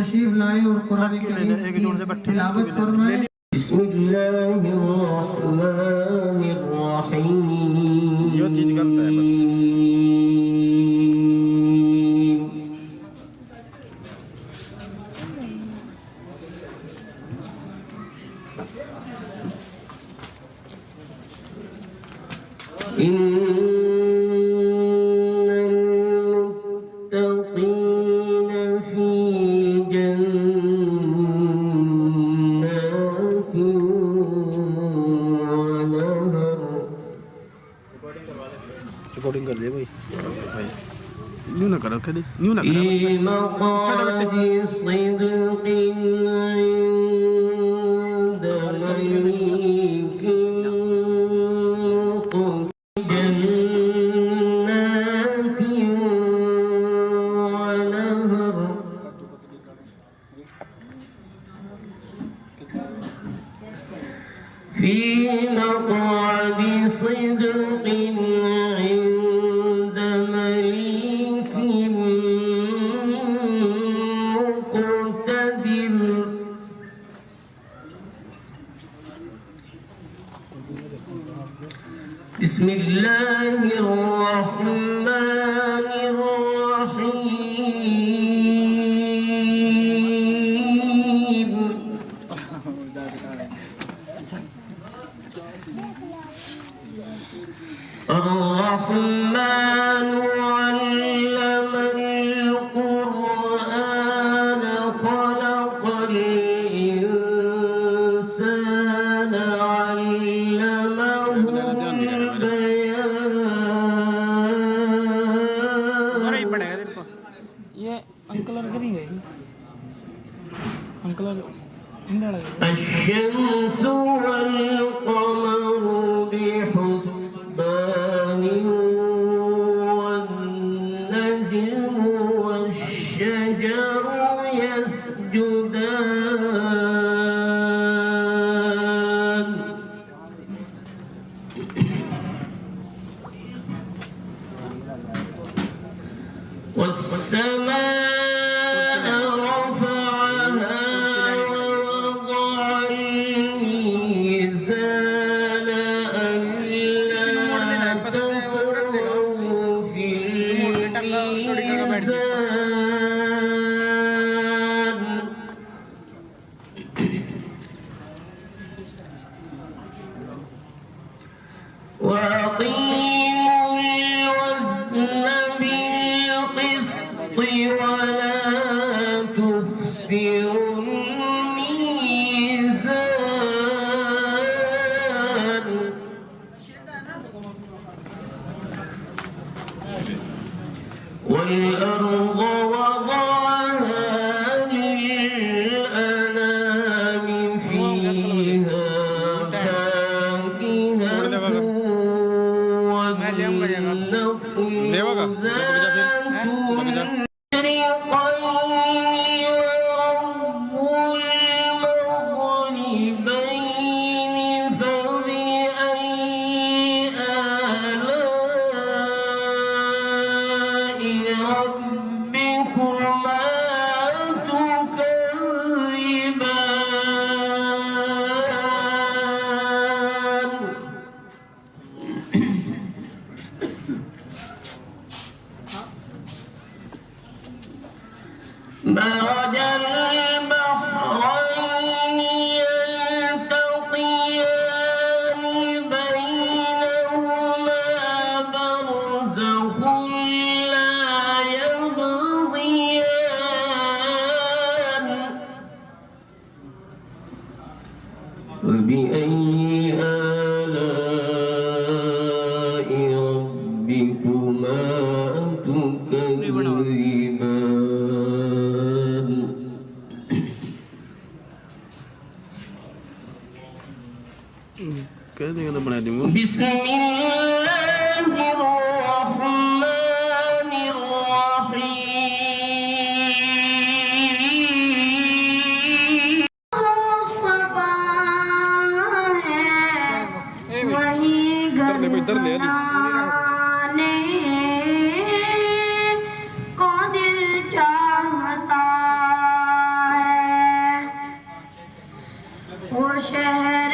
तशरीफ लाए और कुरान करीम की तिलावत फरमाएं। बिस्मिल्लाहिर्रहमानिर्रहीम। ये चीज गलत है बस। रिकॉर्डिंग कर दे भाई न्यू ना करो कभी न्यू ना करो في مقعد صدق عند مليك مقتدر بسم الله الرحمن الرحيم الرحمن علم القرآن خلق الإنسان علمه البيان ये अंकल करेंगे अंकल الشمس والقمر بحسبان والنجم والشجر يسجدان والسماء رفعها ووضع الميزان ألا تطغوا في الميزان وأقيموا الوزن بالقسط ولا تخسروا الميزان والأرض وضعها للأنام فيها فاكهة والنخل ذات الفريقين ورب المغربين فبأي آلاء ربكما تكذبان مرج البحرين يلتقيان بينهما برزخ لا يبغيان فبأي آلاء ربكما تكذبان بسم الله الرحمن الرحيم مصطفى है वही घराने को दिल चाहता वो शहर